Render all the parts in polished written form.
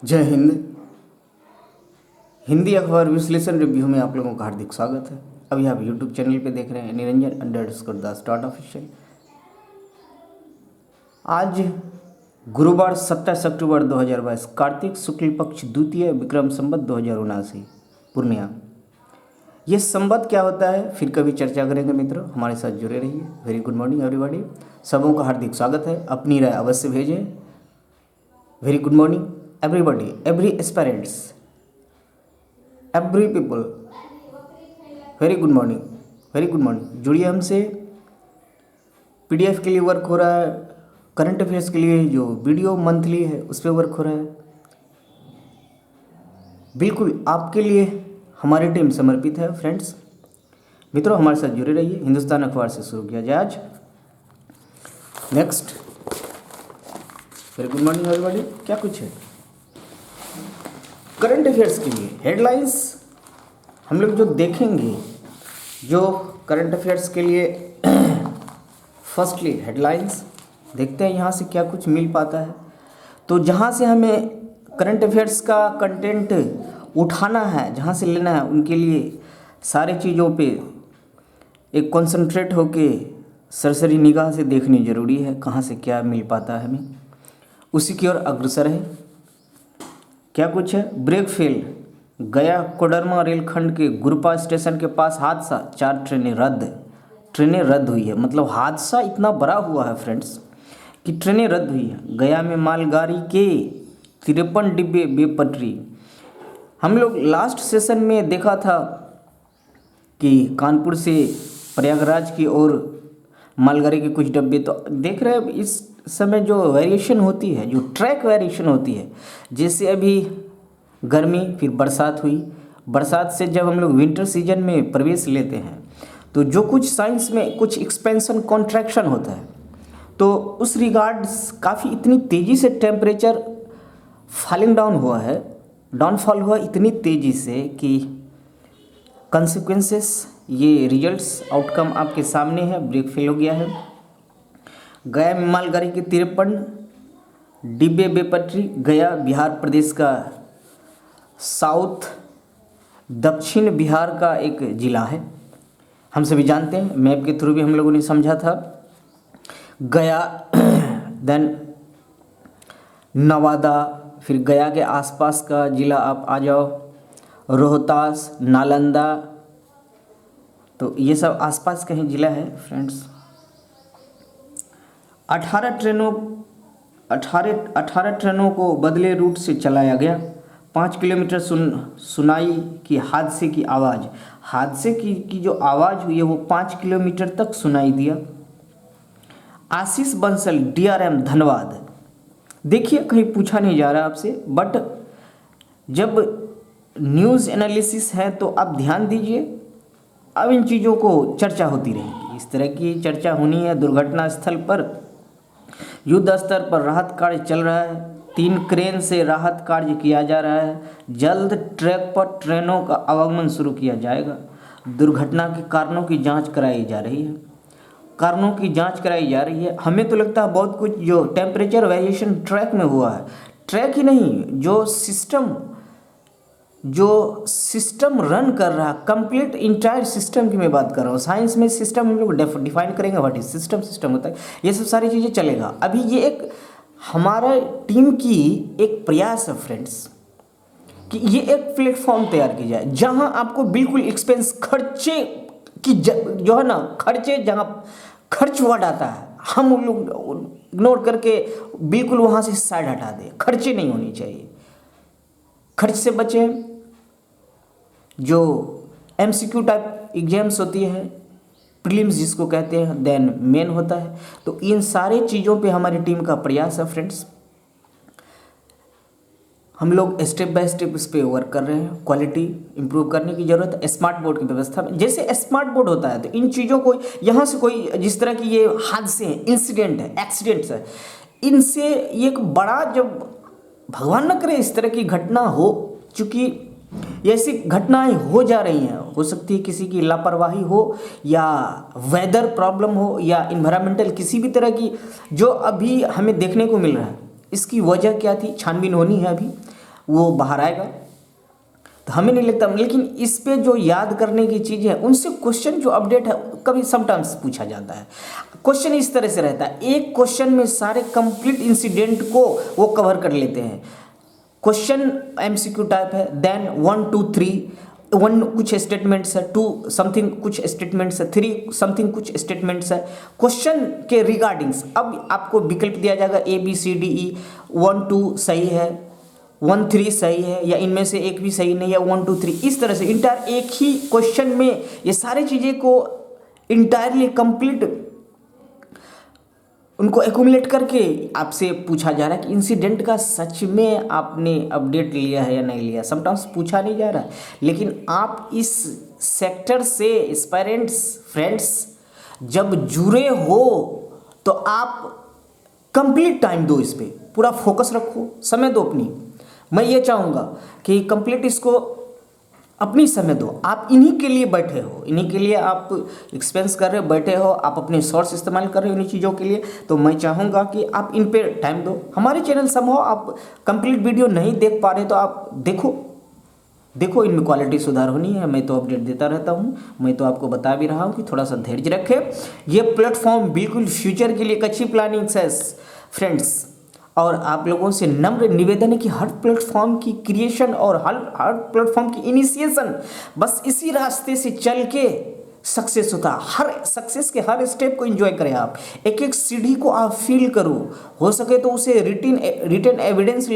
जय हिंद। हिंदी अखबार विश्लेषण रिव्यू में आप लोगों का हार्दिक स्वागत है। अभी आप यूट्यूब चैनल पे देख रहे हैं निरंजन_दास.ऑफिशियल। आज गुरुवार 27 अक्टूबर 2022, कार्तिक शुक्ल पक्ष द्वितीय, विक्रम संवत 2079 पूर्णिया। ये संवत क्या होता है फिर कभी चर्चा करेंगे मित्रों, हमारे साथ जुड़े रहिए। वेरी गुड मॉर्निंग एवरीबॉडी, सबों का हार्दिक स्वागत है। अपनी राय अवश्य भेजें। Very good morning everybody, every aspirants, every people, very good morning, very good morning. जुड़िए हमसे। पीडीएफ के लिए वर्क हो रहा है, करंट अफेयर्स के लिए जो वीडियो मंथली है उस पर वर्क हो रहा है। बिल्कुल आपके लिए हमारी टीम समर्पित है। फ्रेंड्स मित्रों, हमारे साथ जुड़े रहिए। हिंदुस्तान अखबार से शुरू किया जाए आज। Next, very good morning everybody. क्या कुछ है करंट अफेयर्स के लिए हेडलाइंस हम लोग जो देखेंगे, जो करंट अफेयर्स के लिए फर्स्टली हेडलाइंस देखते हैं यहाँ से क्या कुछ मिल पाता है। तो जहाँ से हमें करंट अफेयर्स का कंटेंट उठाना है, जहाँ से लेना है, उनके लिए सारे चीज़ों पे एक कंसंट्रेट होके सरसरी निगाह से देखनी ज़रूरी है। कहाँ से क्या मिल पाता है हमें, उसी की ओर अग्रसर है। क्या कुछ है, ब्रेक फेल, गया कोडरमा रेलखंड के गुरपा स्टेशन के पास हादसा, 4 ट्रेनें रद्द हुई है। मतलब हादसा इतना बड़ा हुआ है फ्रेंड्स कि ट्रेनें रद्द हुई है। गया में मालगाड़ी के 53 डिब्बे बेपटरी। हम लोग लास्ट सेशन में देखा था कि कानपुर से प्रयागराज की ओर मालगाड़ी के कुछ डब्बे, तो देख रहे हैं इस समय जो वेरिएशन होती है, जो ट्रैक वेरिएशन होती है, जैसे अभी गर्मी फिर बरसात हुई, बरसात से जब हम लोग विंटर सीजन में प्रवेश लेते हैं तो जो कुछ साइंस में कुछ एक्सपेंशन कॉन्ट्रैक्शन होता है, तो उस रिगार्ड्स काफ़ी इतनी तेज़ी से टेम्परेचर फॉलिंग डाउन हुआ है, डाउनफॉल हुआ इतनी तेज़ी से कि कंसिक्वेंसेस, ये रिजल्ट्स, आउटकम आपके सामने है। ब्रेक फेल हो गया है। गया में मालगाड़ी के 53 डिब्बे बेपटरी। गया बिहार प्रदेश का साउथ दक्षिण बिहार का एक ज़िला है, हम सभी जानते हैं। मैप के थ्रू भी हम लोगों ने समझा था। गया देन नवादा, फिर गया के आसपास का ज़िला आप आ जाओ, रोहतास, नालंदा, तो ये सब आसपास का ही ज़िला है फ्रेंड्स। 18 ट्रेनों को बदले रूट से चलाया गया। 5 किलोमीटर सुनाई की हादसे की आवाज़। हादसे की जो आवाज़ हुई है वो 5 किलोमीटर तक सुनाई दिया। आशीष बंसल, DRM धन्यवाद। देखिए, कहीं पूछा नहीं जा रहा आपसे, बट जब न्यूज़ एनालिसिस है तो आप ध्यान दीजिए। अब इन चीज़ों को चर्चा होती रहेगी, इस तरह की चर्चा होनी है। दुर्घटना स्थल पर युद्ध स्तर पर राहत कार्य चल रहा है। 3 क्रेन से राहत कार्य किया जा रहा है। जल्द ट्रैक पर ट्रेनों का आवागमन शुरू किया जाएगा। दुर्घटना के कारणों की जांच कराई जा रही है। कारणों की जांच कराई जा रही है। हमें तो लगता है बहुत कुछ जो टेम्परेचर वेरिएशन ट्रैक में हुआ है, ट्रैक ही नहीं, जो सिस्टम रन कर रहा, कंप्लीट इंटायर सिस्टम की मैं बात कर रहा हूँ। साइंस में सिस्टम हम लोग डिफाइन करेंगे, व्हाट इज सिस्टम होता है, ये सब सारी चीज़ें चलेगा। अभी ये एक हमारा टीम की एक प्रयास है फ्रेंड्स कि ये एक प्लेटफॉर्म तैयार की जाए जहाँ आपको बिल्कुल एक्सपेंस खर्चे की जो है ना, खर्चे जहाँ खर्च वर्ड आता है हम लोग इग्नोर करके बिल्कुल वहाँ से साइड हटा दें। खर्चे नहीं होनी चाहिए, खर्च से बचें। जो MCQ टाइप एग्जाम्स होती है, प्रीलिम्स जिसको कहते हैं, देन मेन होता है, तो इन सारे चीज़ों पे हमारी टीम का प्रयास है फ्रेंड्स। हम लोग स्टेप बाय स्टेप इस पर वर्क कर रहे हैं। क्वालिटी इंप्रूव करने की ज़रूरत है। स्मार्ट बोर्ड की व्यवस्था में, जैसे स्मार्ट बोर्ड होता है तो इन चीज़ों को यहाँ से कोई, जिस तरह की ये हादसे हैं, इंसिडेंट है, एक्सीडेंट्स है, इनसे एक बड़ा, जब भगवान न करे इस तरह की घटना हो, चूँकि ऐसी घटनाएं हो जा रही हैं, हो सकती है किसी की लापरवाही हो या वेदर प्रॉब्लम हो या इन्वायरमेंटल किसी भी तरह की, जो अभी हमें देखने को मिल रहा है। इसकी वजह क्या थी, छानबीन होनी है अभी। वो बाहर आएगा। तो हमें नहीं लगता, लेकिन इस पे जो याद करने की चीज़ है उनसे क्वेश्चन जो अपडेट है कभी समटाइम्स पूछा जाता है। क्वेश्चन इस तरह से रहता है, एक क्वेश्चन में सारे कंप्लीट इंसिडेंट को वो कवर कर लेते हैं। क्वेश्चन एमसीक्यू टाइप है, देन 1 2 3, 1 कुछ स्टेटमेंट्स है, 2 समथिंग कुछ स्टेटमेंट्स है, 3 समथिंग कुछ स्टेटमेंट्स है। क्वेश्चन के रिगार्डिंग्स अब आपको विकल्प दिया जाएगा ABCDE, 1 2 सही है, 1 3 सही है, या इनमें से एक भी सही नहीं है, 1 2 3। इस तरह से इंटायर एक ही क्वेश्चन में ये सारी चीज़ें को इंटायरली कंप्लीट उनको एक्यूमुलेट करके आपसे पूछा जा रहा है कि इंसिडेंट का सच में आपने अपडेट लिया है या नहीं लिया। समटाइम्स पूछा नहीं जा रहा है, लेकिन आप इस सेक्टर से एस्पायरेंट्स फ्रेंड्स जब जुड़े हो तो आप कंप्लीट टाइम दो, इस पर पूरा फोकस रखो, समय दो अपनी। मैं ये चाहूँगा कि कंप्लीट इसको अपनी समय दो। आप इन्हीं के लिए बैठे हो, इन्हीं के लिए आप एक्सपेंस कर रहे हो, बैठे हो, आप अपने सोर्स इस्तेमाल कर रहे हो इन्हीं चीज़ों के लिए। तो मैं चाहूँगा कि आप इन पे टाइम दो। हमारे चैनल समझो आप कंप्लीट वीडियो नहीं देख पा रहे तो आप देखो इनमें क्वालिटी सुधार होनी है। मैं तो अपडेट देता रहता हूँ, मैं तो आपको बता भी रहा हूँ कि थोड़ा सा धैर्य रखें। ये प्लेटफॉर्म बिल्कुल फ्यूचर के लिए एक अच्छी प्लानिंग है फ्रेंड्स, और आप लोगों से नम्र निवेदन है कि हर प्लेटफॉर्म की क्रिएशन और हर प्लेटफॉर्म की इनिशिएशन बस इसी रास्ते से चल के सक्सेस होता है। हर सक्सेस के हर स्टेप को एंजॉय करें आप, एक एक सीढ़ी को आप फील करो, हो सके तो उसे रिटन एविडेंस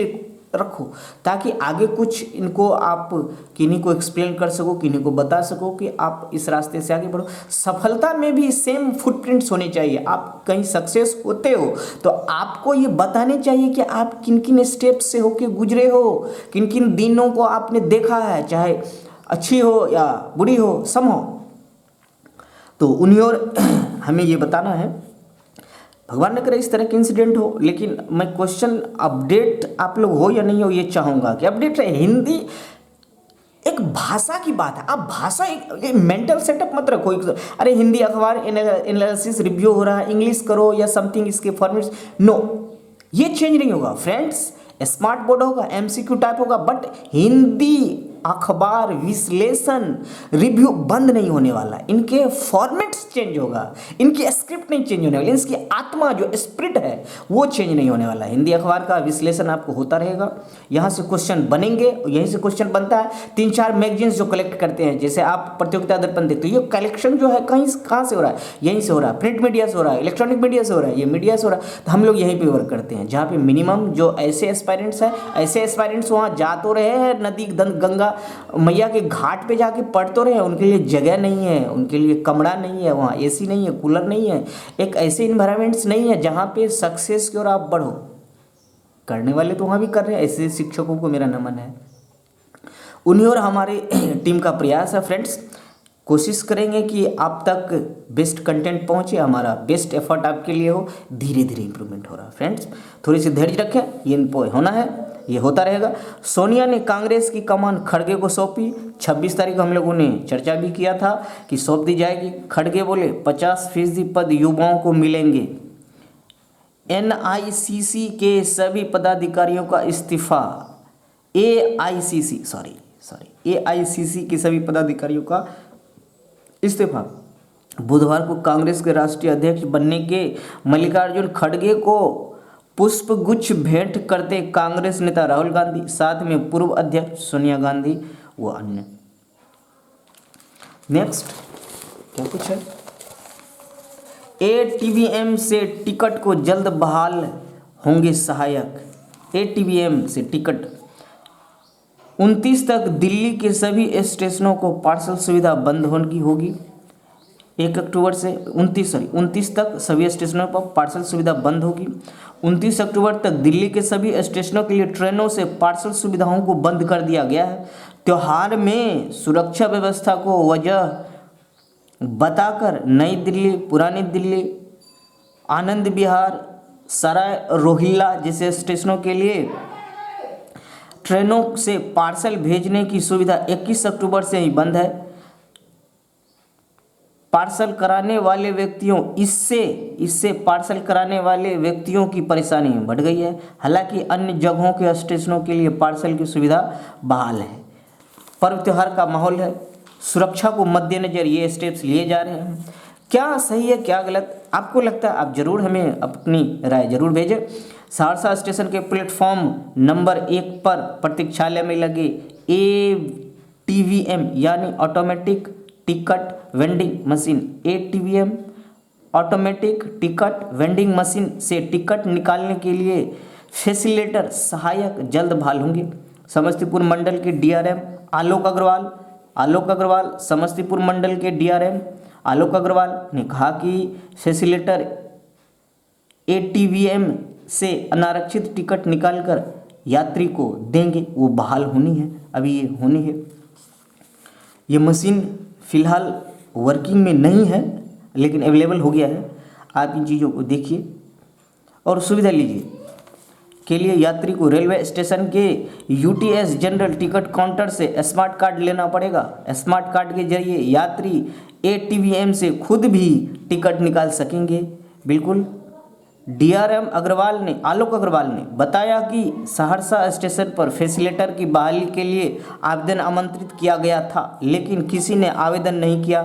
रखो, ताकि आगे कुछ इनको आप किन्हीं को एक्सप्लेन कर सको, किन्हीं को बता सको कि आप इस रास्ते से आगे बढ़ो। सफलता में भी सेम फुटप्रिंट्स होने चाहिए। आप कहीं सक्सेस होते हो तो आपको ये बताने चाहिए कि आप किन किन स्टेप से होके गुजरे हो, किन किन दिनों को आपने देखा है, चाहे अच्छी हो या बुरी हो, सम हो। तो उन्हीं और हमें ये बताना है। भगवान न करे इस तरह के इंसिडेंट हो, लेकिन मैं क्वेश्चन अपडेट आप लोग हो या नहीं हो ये चाहूँगा कि अपडेट रहे। हिंदी एक भाषा की बात है, आप भाषा एक मेंटल सेटअप मत रखो। अरे हिंदी अखबार एनालिसिस रिव्यू हो रहा है, इंग्लिश करो या समथिंग इसके फॉर्मेट्स, नो, ये चेंज नहीं होगा फ्रेंड्स। स्मार्ट बोर्ड होगा, MCQ टाइप होगा, बट हिंदी अखबार विश्लेषण रिव्यू बंद नहीं होने वाला। इनके फॉर्मेट्स चेंज होगा, इनकी स्क्रिप्ट नहीं चेंज होने वाली, इसकी आत्मा जो स्पिरिट है वो चेंज नहीं होने वाला। हिंदी अखबार का विश्लेषण आपको होता रहेगा, यहाँ से क्वेश्चन बनेंगे, यहीं से क्वेश्चन बनता है। 3-4 मैगजीन्स जो कलेक्ट करते हैं, जैसे आप प्रतियोगिता दर्पण देखते हो, ये कलेक्शन जो है कहाँ से हो रहा है, यहीं से हो रहा है, प्रिंट मीडिया से हो रहा है, इलेक्ट्रॉनिक मीडिया से हो रहा है, ये मीडिया से हो रहा है। तो हम लोग यहीं पर वर्क करते हैं, जहाँ पे मिनिमम जो ऐसे एस्पायरेंट्स हैं, ऐसे एस्पायरेंट्स वहाँ जा तो रहे हैं, नदी गंगा मैया के घाट पे जाके पढ़ तो रहे हैं, उनके लिए जगह नहीं है, उनके लिए कमरा नहीं है, वहाँ AC नहीं है, कूलर नहीं है, एक ऐसे इन्वायरमेंट्स नहीं है जहाँ पे सक्सेस की ओर आप बढ़ो। करने वाले तो वहाँ भी कर रहे हैं, ऐसे शिक्षकों को मेरा नमन है। उन्हीं और हमारे टीम का प्रयास है फ्रेंड्स, कोशिश करेंगे कि आप तक बेस्ट कंटेंट पहुँचे, हमारा बेस्ट एफर्ट आपके लिए हो। धीरे धीरे इंप्रूवमेंट हो रहा है फ्रेंड्स, थोड़ी सी धैर्य रखें, ये इनको होना है, ये होता रहेगा। सोनिया ने कांग्रेस की कमान खड़गे को सौंपी। 26 तारीख हम लोगों ने चर्चा भी किया था कि सौंप दी जाएगी। खड़गे बोले 50% पद युवाओं को मिलेंगे। NICC के सभी पदाधिकारियों का इस्तीफा। AICC के सभी पदाधिकारियों का इस्तीफा। बुधवार को कांग्रेस के राष्ट्रीय अध्यक्ष बनने के मल्लिकार्जुन खड़गे को पुष्प गुच्छ भेंट करते कांग्रेस नेता राहुल गांधी, साथ में पूर्व अध्यक्ष सोनिया गांधी व अन्य। नेक्स्ट क्या कुछ है, ATVM से टिकट को जल्द बहाल होंगे सहायक। ATVM से टिकट 29 तक दिल्ली के सभी स्टेशनों को पार्सल सुविधा बंद होगी। 1 अक्टूबर से 29 तक सभी स्टेशनों पर पार्सल सुविधा बंद होगी। 29 अक्टूबर तक दिल्ली के सभी स्टेशनों के लिए ट्रेनों से पार्सल सुविधाओं को बंद कर दिया गया है। त्योहार में सुरक्षा व्यवस्था को वजह बताकर नई दिल्ली, पुरानी दिल्ली, आनंद विहार, सराय रोहिल्ला जैसे स्टेशनों के लिए ट्रेनों से पार्सल भेजने की सुविधा 21 अक्टूबर से ही बंद है। पार्सल कराने वाले व्यक्तियों इससे पार्सल कराने वाले व्यक्तियों की परेशानी बढ़ गई है। हालांकि अन्य जगहों के स्टेशनों के लिए पार्सल की सुविधा बहाल है। पर्व त्यौहार का माहौल है, सुरक्षा को मद्देनजर ये स्टेप्स लिए जा रहे हैं। क्या सही है क्या गलत आपको लगता है, आप जरूर हमें अपनी राय जरूर भेजें। सहरसा स्टेशन के प्लेटफॉर्म नंबर 1 पर प्रतीक्षालय में लगे ATVM यानी automatic ticket vending machine ATVM automatic ticket vending machine से टिकट निकालने के लिए फैसिलिटेटर सहायक जल्द बहाल होंगे। समस्तीपुर मंडल के DRM आलोक अग्रवाल समस्तीपुर मंडल के DRM आलोक अग्रवाल ने कहा कि फैसिलिटेटर ATVM से अनारक्षित टिकट निकालकर यात्री को देंगे, वो बहाल होनी है, अभी ये होनी है। ये मशीन फ़िलहाल वर्किंग में नहीं है लेकिन अवेलेबल हो गया है। आप इन चीज़ों को देखिए और सुविधा लीजिए। के लिए यात्री को रेलवे स्टेशन के UTS जनरल टिकट काउंटर से स्मार्ट कार्ड लेना पड़ेगा। स्मार्ट कार्ड के जरिए यात्री ATVM से खुद भी टिकट निकाल सकेंगे। बिल्कुल DRM आलोक अग्रवाल ने बताया कि सहरसा स्टेशन पर फैसिलिटेटर की बहाली के लिए आवेदन आमंत्रित किया गया था लेकिन किसी ने आवेदन नहीं किया।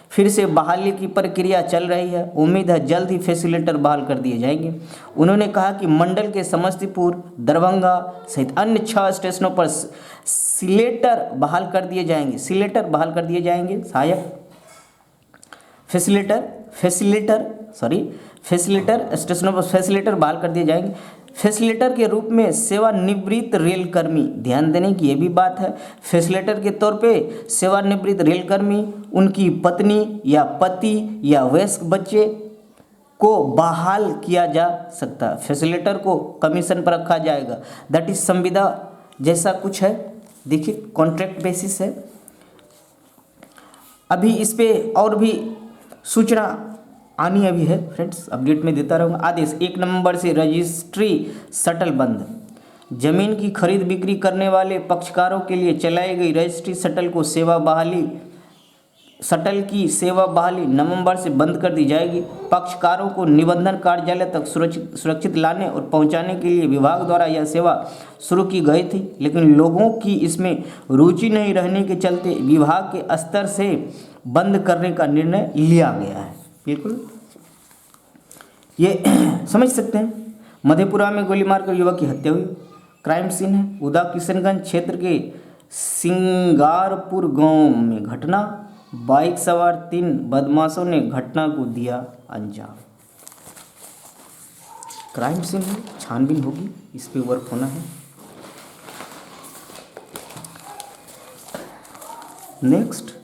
फिर से बहाली की प्रक्रिया चल रही है, उम्मीद है जल्द ही फैसिलिटेटर बहाल कर दिए जाएंगे। उन्होंने कहा कि मंडल के समस्तीपुर, दरभंगा सहित अन्य 6 स्टेशनों पर सिलेटर बहाल कर दिए जाएंगे। सहायक फैसिलिटेटर स्टेशनों पर फैसिलिटेटर बहाल कर दिए जाएंगे। फैसिलिटेटर के रूप में सेवानिवृत्त रेलकर्मी, ध्यान देने की ये भी बात है, फैसिलिटेटर के तौर पे सेवानिवृत्त रेलकर्मी, उनकी पत्नी या पति या वयस्क बच्चे को बहाल किया जा सकता है। फैसिलिटेटर को कमीशन पर रखा जाएगा। दैट इज संविदा जैसा कुछ है, देखिए कॉन्ट्रैक्ट बेसिस है। अभी इस पे और भी सूचना आनी अभी है फ्रेंड्स, अपडेट में देता रहूँगा। आदेश 1 नवंबर से रजिस्ट्री शटल बंद। जमीन की खरीद बिक्री करने वाले पक्षकारों के लिए चलाई गई रजिस्ट्री शटल की सेवा बहाली नवंबर से बंद कर दी जाएगी। पक्षकारों को निबंधन कार्यालय तक सुरक्षित लाने और पहुंचाने के लिए विभाग द्वारा यह सेवा शुरू की गई थी, लेकिन लोगों की इसमें रुचि नहीं रहने के चलते विभाग के स्तर से बंद करने का निर्णय लिया गया है। बिल्कुल ये समझ सकते हैं। मधेपुरा में गोली मारकर युवक की हत्या हुई। क्राइम सीन है उदा किशनगंज क्षेत्र के सिंगारपुर गांव में घटना। बाइक सवार 3 बदमाशों ने घटना को दिया अंजाम। क्राइम सीन है, छानबीन होगी, इस पे वर्क होना है। नेक्स्ट,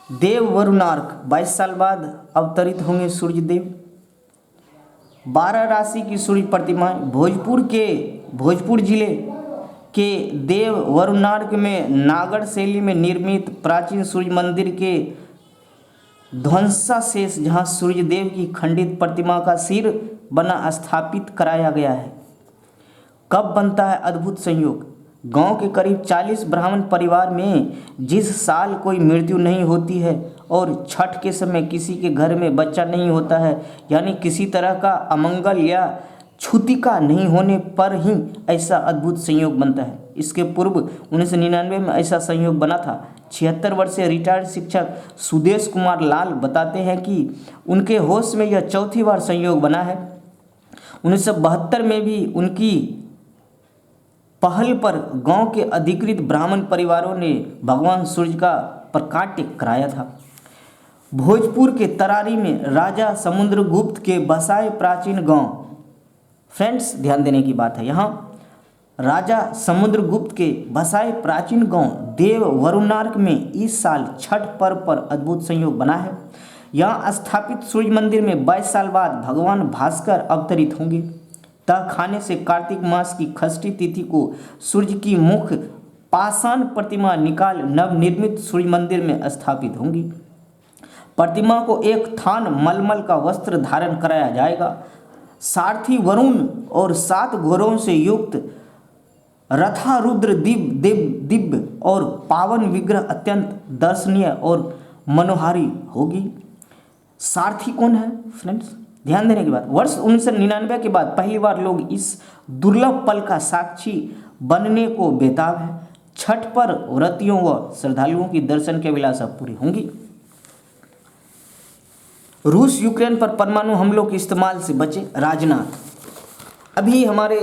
देव वरुणार्क 22 साल बाद अवतरित होंगे सूर्य देव। 12 राशि की सूर्य प्रतिमाएं भोजपुर जिले के देव वरुणार्क में नागर शैली में निर्मित प्राचीन सूर्य मंदिर के ध्वंसावशेष, जहां सूर्य देव की खंडित प्रतिमा का सिर बना स्थापित कराया गया है। कब बनता है अद्भुत संयोग। गांव के करीब 40 ब्राह्मण परिवार में जिस साल कोई मृत्यु नहीं होती है और छठ के समय किसी के घर में बच्चा नहीं होता है, यानी किसी तरह का अमंगल या छूतिका नहीं होने पर ही ऐसा अद्भुत संयोग बनता है। इसके पूर्व 1999 में ऐसा संयोग बना था। 76 वर्षीय रिटायर्ड शिक्षक सुदेश कुमार लाल बताते हैं कि उनके होश में यह चौथी बार संयोग बना है। 1972 में भी उनकी पहल पर गांव के अधिकृत ब्राह्मण परिवारों ने भगवान सूर्य का प्रकाट्य कराया था। भोजपुर के तरारी में राजा समुद्रगुप्त के बसाए प्राचीन गांव, फ्रेंड्स ध्यान देने की बात है, यहाँ राजा समुद्रगुप्त के बसाए प्राचीन गांव देव वरुणार्क में इस साल छठ पर्व पर अद्भुत संयोग बना है। यहाँ स्थापित सूर्य मंदिर में 22 साल बाद भगवान भास्कर अवतरित होंगे। तह खाने से कार्तिक मास की षष्ठी तिथि को सूर्य की मुख्य पाषाण प्रतिमा निकाल नवनिर्मित सूर्य मंदिर में स्थापित होंगी। प्रतिमा को एक थान मलमल का वस्त्र धारण कराया जाएगा। सारथी वरुण और 7 घोड़ों से युक्त रथारुद्र दिव्य और पावन विग्रह अत्यंत दर्शनीय और मनोहारी होगी। सारथी कौन है फ्रेंड्स, ध्यान देने की बात। वर्ष 1999 के बाद पहली बार लोग इस दुर्लभ पल का साक्षी बनने को बेताब है। छठ पर व्रतियों व श्रद्धालुओं की दर्शन की अभिलाषा पूरी होंगी। रूस यूक्रेन पर परमाणु हमलों के इस्तेमाल से बचे, राजनाथ। अभी हमारे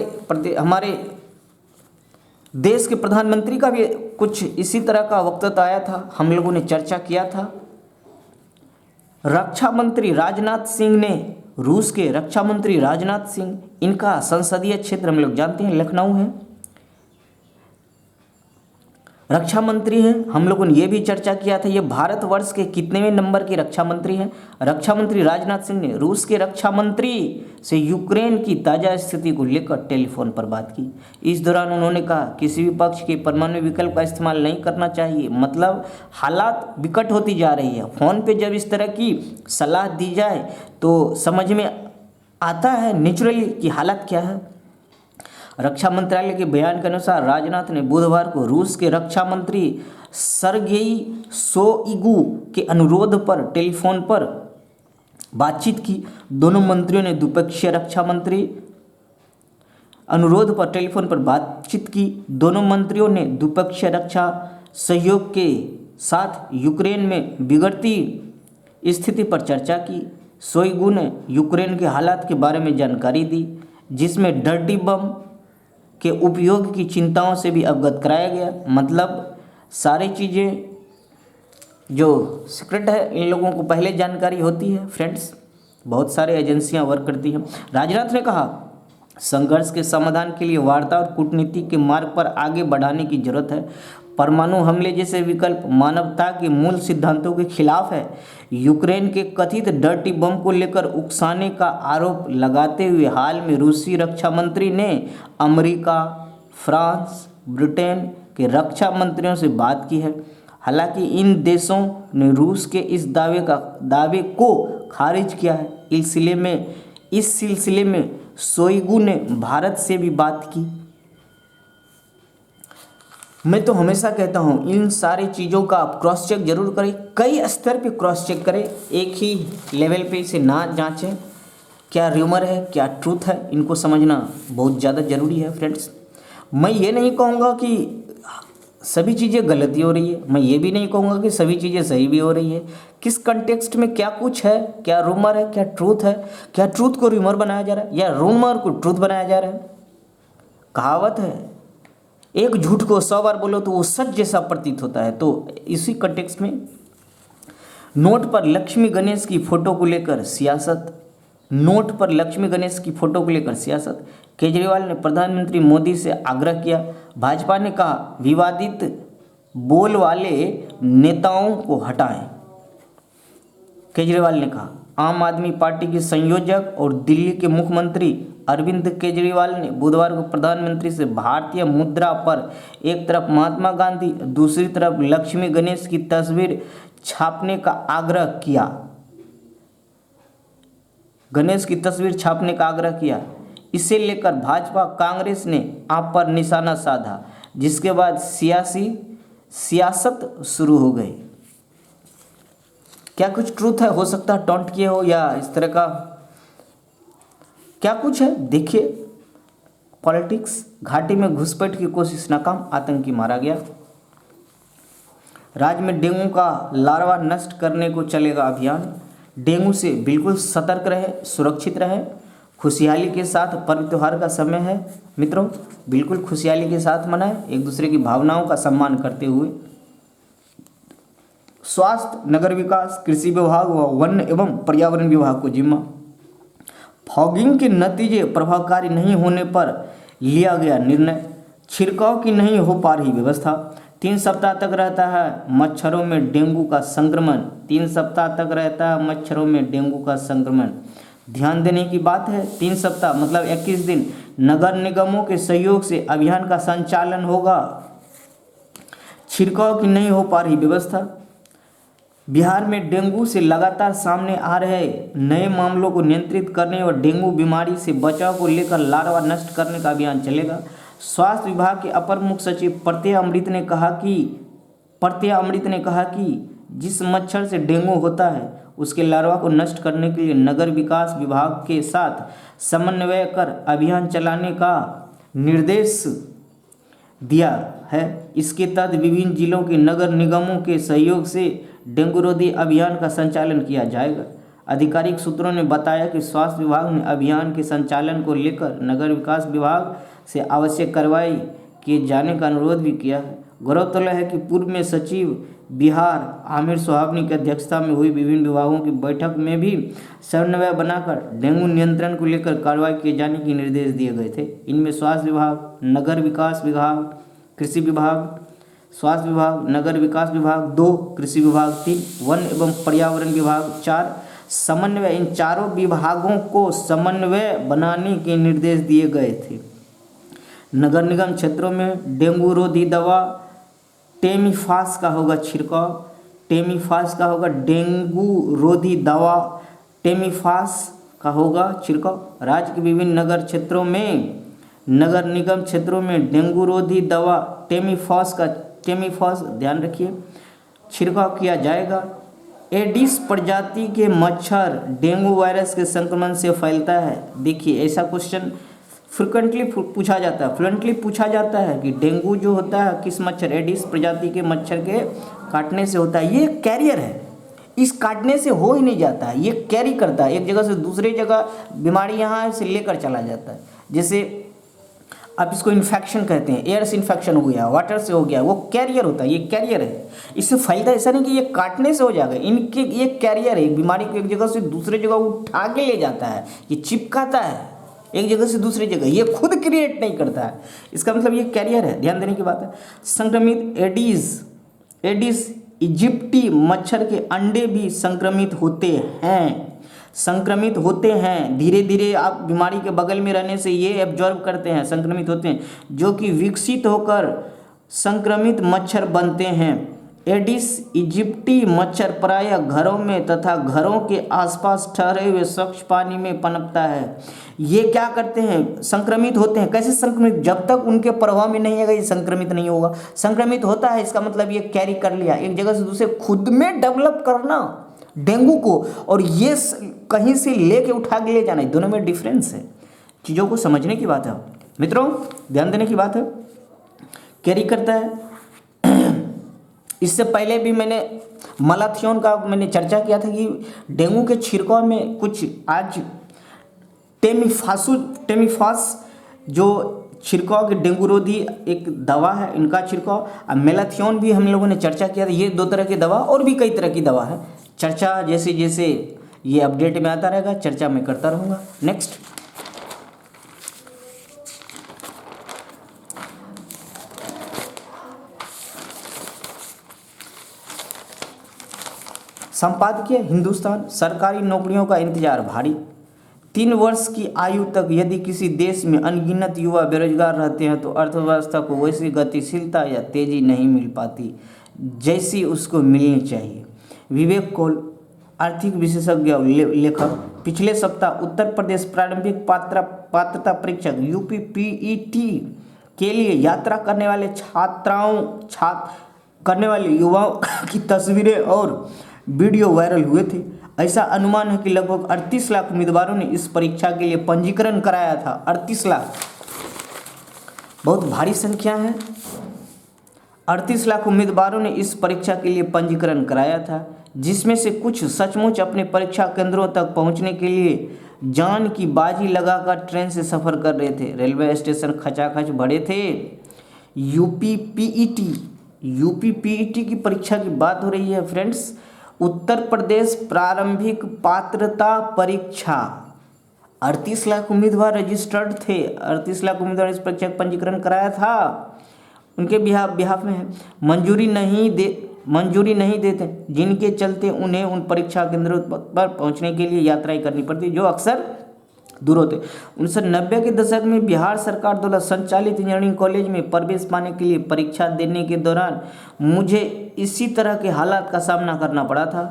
देश के प्रधानमंत्री का भी कुछ इसी तरह का वक्तव्य आया था, हम लोगों ने चर्चा किया था। रक्षा मंत्री राजनाथ सिंह ने, रूस के रक्षा मंत्री राजनाथ सिंह, इनका संसदीय क्षेत्र हम लोग जानते हैं लखनऊ है, रक्षा मंत्री हैं। हम लोगों ने ये भी चर्चा किया था ये भारतवर्ष के कितनेवें नंबर के रक्षा मंत्री हैं। रक्षा मंत्री राजनाथ सिंह ने रूस के रक्षा मंत्री से यूक्रेन की ताज़ा स्थिति को लेकर टेलीफोन पर बात की। इस दौरान उन्होंने कहा किसी भी पक्ष के परमाणु विकल्प का इस्तेमाल नहीं करना चाहिए, मतलब हालात विकट होती जा रही है। फ़ोन पे जब इस तरह की सलाह दी जाए तो समझ में आता है नेचुरली कि हालात क्या है। रक्षा मंत्रालय के बयान के अनुसार राजनाथ ने बुधवार को रूस के रक्षा मंत्री सर्गेई शोइगु के अनुरोध पर टेलीफोन पर बातचीत की। दोनों मंत्रियों ने द्विपक्षीय रक्षा मंत्री अनुरोध पर टेलीफोन पर बातचीत की। दोनों मंत्रियों ने द्विपक्षीय रक्षा सहयोग के साथ यूक्रेन में बिगड़ती स्थिति पर चर्चा की। शोइगु ने यूक्रेन के हालात के बारे में जानकारी दी, जिसमें डर्टी बम के उपयोग की चिंताओं से भी अवगत कराया गया। मतलब सारी चीज़ें जो सीक्रेट है इन लोगों को पहले जानकारी होती है फ्रेंड्स, बहुत सारे एजेंसियां वर्क करती हैं। राजनाथ ने कहा संघर्ष के समाधान के लिए वार्ता और कूटनीति के मार्ग पर आगे बढ़ाने की जरूरत है। परमाणु हमले जैसे विकल्प मानवता के मूल सिद्धांतों के खिलाफ है। यूक्रेन के कथित डर्टी बम को लेकर उकसाने का आरोप लगाते हुए हाल में रूसी रक्षा मंत्री ने अमेरिका, फ्रांस, ब्रिटेन के रक्षा मंत्रियों से बात की है। हालांकि इन देशों ने रूस के इस दावे को खारिज किया है। इस सिलसिले में शोइगु ने भारत से भी बात की। मैं तो हमेशा कहता हूँ इन सारी चीज़ों का आप क्रॉस चेक जरूर करें, कई स्तर पे क्रॉस चेक करें, एक ही लेवल पे इसे ना जांचें। क्या र्यूमर है, क्या ट्रूथ है, इनको समझना बहुत ज़्यादा ज़रूरी है फ्रेंड्स। मैं ये नहीं कहूँगा कि सभी चीज़ें गलती हो रही है, मैं ये भी नहीं कहूँगा कि सभी चीज़ें सही भी हो रही है। किस कंटेक्स्ट में क्या कुछ है, क्या रूमर है, क्या ट्रूथ है, क्या ट्रूथ को रूमर बनाया जा रहा है या रूमर को ट्रूथ बनाया जा रहा है। कहावत है एक झूठ को 100 बार बोलो तो वो सच जैसा प्रतीत होता है। तो इसी कंटेक्स्ट में नोट पर लक्ष्मी गणेश की फोटो को लेकर सियासत, केजरीवाल ने प्रधानमंत्री मोदी से आग्रह किया। भाजपा ने कहा विवादित बोल वाले नेताओं को हटाएं। केजरीवाल ने कहा आम आदमी पार्टी के संयोजक और दिल्ली के मुख्यमंत्री अरविंद केजरीवाल ने बुधवार को प्रधानमंत्री से भारतीय मुद्रा पर एक तरफ महात्मा गांधी, दूसरी तरफ लक्ष्मी गणेश की तस्वीर छापने का आग्रह किया। इसे लेकर भाजपा कांग्रेस ने आप पर निशाना साधा, जिसके बाद सियासत शुरू हो गई। क्या कुछ ट्रूथ है, हो सकता है टॉन्ट किए हो या इस तरह का क्या कुछ है। देखिए पॉलिटिक्स, घाटी में घुसपैठ की कोशिश नाकाम, आतंकी मारा गया। राज्य में डेंगू का लार्वा नष्ट करने को चलेगा अभियान। डेंगू से बिल्कुल सतर्क रहे, सुरक्षित रहे। खुशहाली के साथ पर्व त्योहार का समय है मित्रों, बिल्कुल खुशहाली के साथ मनाएं, एक दूसरे की भावनाओं का सम्मान करते हुए। स्वास्थ्य, नगर विकास, कृषि विभाग व वन एवं पर्यावरण विभाग को जिम्मा। फॉगिंग के नतीजे प्रभावकारी नहीं होने पर लिया गया निर्णय। छिड़काव की नहीं हो पा रही व्यवस्था। 3 सप्ताह तक रहता है मच्छरों में डेंगू का संक्रमण। ध्यान देने की बात है, 3 सप्ताह मतलब 21 दिन नगर निगमों के सहयोग से अभियान का संचालन होगा। छिड़काव की नहीं हो पा रही व्यवस्था। बिहार में डेंगू से लगातार सामने आ रहे नए मामलों को नियंत्रित करने और डेंगू बीमारी से बचाव को लेकर लार्वा नष्ट करने का अभियान चलेगा। स्वास्थ्य विभाग के अपर मुख्य सचिव प्रत्यय अमृत ने कहा कि जिस मच्छर से डेंगू होता है उसके लार्वा को नष्ट करने के लिए नगर विकास विभाग के साथ समन्वय कर अभियान चलाने का निर्देश दिया है। इसके तहत विभिन्न जिलों के नगर निगमों के सहयोग से डेंगू रोधी अभियान का संचालन किया जाएगा। आधिकारिक सूत्रों ने बताया कि स्वास्थ्य विभाग ने अभियान के संचालन को लेकर नगर विकास विभाग से आवश्यक कार्रवाई किए जाने का अनुरोध भी किया है। गौरतलब है कि पूर्व में सचिव बिहार आमिर सुहावनी की अध्यक्षता में हुई विभिन्न विभागों की बैठक में भी समन्वय बनाकर डेंगू नियंत्रण को लेकर कार्रवाई किए जाने के निर्देश दिए गए थे। इनमें स्वास्थ्य विभाग, नगर विकास विभाग, कृषि विभाग, स्वास्थ्य विभाग, नगर विकास विभाग 2, कृषि विभाग 3, वन एवं पर्यावरण विभाग 4, समन्वय, इन चारों विभागों को समन्वय बनाने के निर्देश दिए गए थे। नगर निगम क्षेत्रों में डेंगू रोधी दवा टेमीफास का होगा छिड़काव। टेमीफास का होगा डेंगू रोधी दवा टेमीफास का होगा छिड़काव। राज्य के विभिन्न नगर क्षेत्रों में, नगर निगम क्षेत्रों में डेंगू रोधी दवा टेमीफास ध्यान रखिए छिड़काव किया जाएगा। एडिस प्रजाति के मच्छर डेंगू वायरस के संक्रमण से फैलता है। देखिए ऐसा क्वेश्चन फ्रिक्वेंटली पूछा जाता है कि डेंगू जो होता है किस मच्छर, एडिस प्रजाति के मच्छर के काटने से होता है। ये कैरियर है, इस काटने से हो ही नहीं जाता है, ये कैरी करता है एक जगह से दूसरे जगह, बीमारी यहाँ से लेकर चला जाता है। जैसे आप इसको इन्फेक्शन कहते हैं, एयर से इन्फेक्शन हो गया, वाटर से हो गया, वो कैरियर होता है, ये कैरियर है, इससे फैलता है। ऐसा नहीं कि ये काटने से हो जाएगा, इनके ये कैरियर है, बीमारी को एक जगह से दूसरे जगह उठा के ले जाता है, ये चिपकाता है एक जगह से दूसरी जगह, ये खुद क्रिएट नहीं करता है। इसका मतलब ये कैरियर है, ध्यान देने की बात है। संक्रमित एडिस इजिप्टी मच्छर के अंडे भी संक्रमित होते हैं। धीरे धीरे आप बीमारी के बगल में रहने से ये एब्जॉर्ब करते हैं, संक्रमित होते हैं, जो कि विकसित होकर संक्रमित मच्छर बनते हैं। एडिस इजिप्टी मच्छर प्रायः घरों में तथा घरों के आसपास ठहरे हुए स्वच्छ पानी में पनपता है। ये क्या करते हैं, संक्रमित होते हैं। कैसे संक्रमित, जब तक उनके प्रभाव में नहीं आएगा ये संक्रमित नहीं होगा। संक्रमित होता है इसका मतलब ये कैरी कर लिया, एक जगह से दूसरे, खुद में डेवलप करना डेंगू को, और ये कहीं से लेके उठा के ले जाना, दोनों में डिफरेंस है। चीज़ों को समझने की बात है मित्रों, ध्यान देने की बात है। कैरी करता है। इससे पहले भी मैंने मलाथियोन का चर्चा किया था कि डेंगू के छिड़काव में कुछ आज टेमीफास जो छिड़काव के डेंगू रोधी एक दवा है, इनका छिड़काव। अब मेलाथियोन भी हम लोगों ने चर्चा किया था। ये 2 तरह की दवा और भी कई तरह की दवा है। चर्चा जैसे जैसे ये अपडेट में आता रहेगा, चर्चा मैं करता रहूँगा। नेक्स्ट, संपादकीय हिंदुस्तान, सरकारी नौकरियों का इंतजार भारी। 3 वर्ष की आयु तक यदि किसी देश में अनगिनत युवा बेरोजगार रहते हैं तो अर्थव्यवस्था को वैसी गतिशीलता या तेजी नहीं मिल पाती जैसी उसको मिलनी चाहिए। विवेक कौल, आर्थिक विशेषज्ञ लेखक। पिछले सप्ताह उत्तर प्रदेश प्रारंभिक पात्रता परीक्षक UPPET के लिए यात्रा करने वाले युवाओं की तस्वीरें और वीडियो वायरल हुए थे। ऐसा अनुमान है कि लगभग 38 लाख उम्मीदवारों ने इस परीक्षा के लिए पंजीकरण कराया था। 38 लाख बहुत भारी संख्या है। 38 लाख उम्मीदवारों ने इस परीक्षा के लिए पंजीकरण कराया था, जिसमें से कुछ सचमुच अपने परीक्षा केंद्रों तक पहुंचने के लिए जान की बाजी लगाकर ट्रेन से सफ़र कर रहे थे। रेलवे स्टेशन खचाखच भरे थे। यूपीपीईटी की परीक्षा की बात हो रही है फ्रेंड्स। उत्तर प्रदेश प्रारंभिक पात्रता परीक्षा, 38 लाख उम्मीदवार रजिस्टर्ड थे। 38 लाख उम्मीदवार इस परीक्षा का पंजीकरण कराया था। उनके बिहाफ में है। मंजूरी नहीं देते, जिनके चलते उन्हें उन परीक्षा केंद्रों पर पहुंचने के लिए यात्राएं करनी पड़ती, जो अक्सर दूर होते। 1990 के दशक में बिहार सरकार द्वारा संचालित इंजीनियरिंग कॉलेज में प्रवेश पाने के लिए परीक्षा देने के दौरान मुझे इसी तरह के हालात का सामना करना पड़ा था।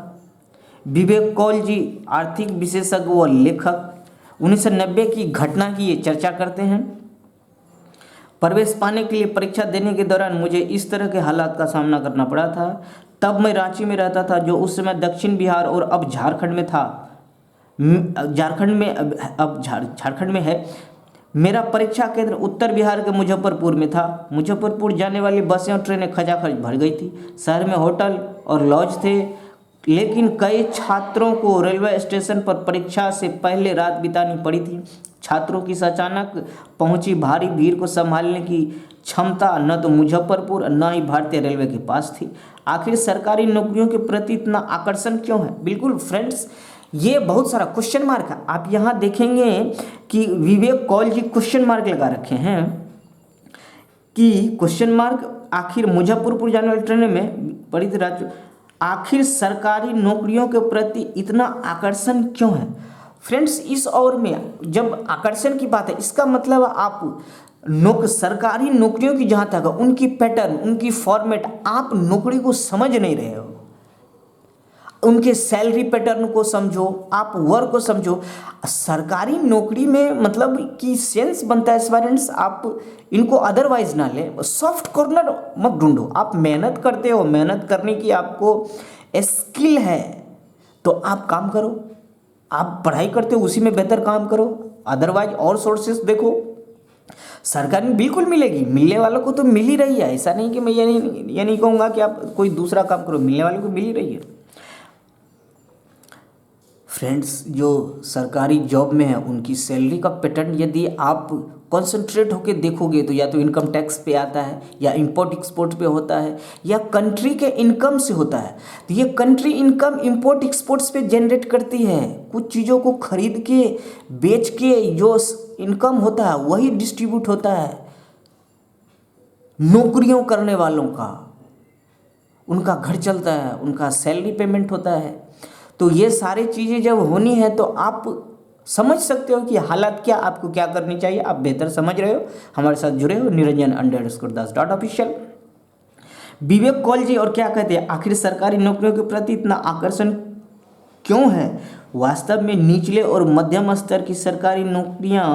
विवेक कौल जी, आर्थिक विशेषज्ञ व लेखक, 1990 की घटना की ये चर्चा करते हैं। प्रवेश पाने के लिए परीक्षा देने के दौरान मुझे इस तरह के हालात का सामना करना पड़ा था। तब मैं रांची में रहता था, जो उस समय दक्षिण बिहार और अब झारखंड में था। झारखंड में अब झारखंड में है। मेरा परीक्षा केंद्र उत्तर बिहार के मुजफ्फरपुर में था। मुजफ्फरपुर जाने वाली बसें और ट्रेनें खचाखच भर गई थी। शहर में होटल और लॉज थे, लेकिन कई छात्रों को रेलवे स्टेशन पर परीक्षा से पहले रात बितानी पड़ी थी। छात्रों की इस अचानक पहुंची भारी भीड़ को संभालने की क्षमता न तो मुजफ्फरपुर और न ही भारतीय रेलवे के पास थी। आखिर सरकारी नौकरियों के प्रति इतना आकर्षण क्यों है? बिल्कुल फ्रेंड्स, ये बहुत सारा क्वेश्चन मार्क है। आप यहाँ देखेंगे कि विवेक कौल जी क्वेश्चन मार्क लगा रखे हैं कि क्वेश्चन मार्क, आखिर मुजफ्फरपुर जाने वाली ट्रेन में पड़ी थी रात। आखिर सरकारी नौकरियों के प्रति इतना आकर्षण क्यों है? फ्रेंड्स, इस ओर में जब आकर्षण की बात है, इसका मतलब आप सरकारी नौकरियों की जहाँ तक उनकी पैटर्न, उनकी फॉर्मेट, आप नौकरी को समझ नहीं रहे हो। उनके सैलरी पैटर्न को समझो, आप वर्क को समझो। सरकारी नौकरी में मतलब कि सेंस बनता है स्टूडेंट्स, आप इनको अदरवाइज ना लें। सॉफ्ट कॉर्नर मत ढूंढो। आप मेहनत करते हो, मेहनत करने की आपको स्किल है तो आप काम करो। आप पढ़ाई करते हो, उसी में बेहतर काम करो। अदरवाइज और सोर्सेस देखो। सरकारी में बिल्कुल मिलेगी, मिलने वालों को तो मिल ही रही है। ऐसा नहीं कि मैं ये नहीं कहूँगा कि आप कोई दूसरा काम करो, मिलने वालों को मिल ही रही है। फ्रेंड्स, जो सरकारी जॉब में है उनकी सैलरी का पैटर्न यदि आप कॉन्सेंट्रेट होकर देखोगे तो या तो इनकम टैक्स पे आता है, या इंपोर्ट एक्सपोर्ट पे होता है, या कंट्री के इनकम से होता है। तो ये कंट्री इनकम इंपोर्ट एक्सपोर्ट्स पे जनरेट करती है। कुछ चीज़ों को खरीद के बेच के जो इनकम होता है वही डिस्ट्रीब्यूट होता है नौकरियों करने वालों का। उनका घर चलता है, उनका सैलरी पेमेंट होता है। तो ये सारी चीज़ें जब होनी है तो आप समझ सकते हो कि हालात क्या, आपको क्या करनी चाहिए। आप बेहतर समझ रहे हो, हमारे साथ जुड़े हो। niranjan_das.official। विवेक कौल जी और क्या कहते हैं, आखिर सरकारी नौकरियों के प्रति इतना आकर्षण क्यों है? वास्तव में निचले और मध्यम स्तर की सरकारी नौकरियां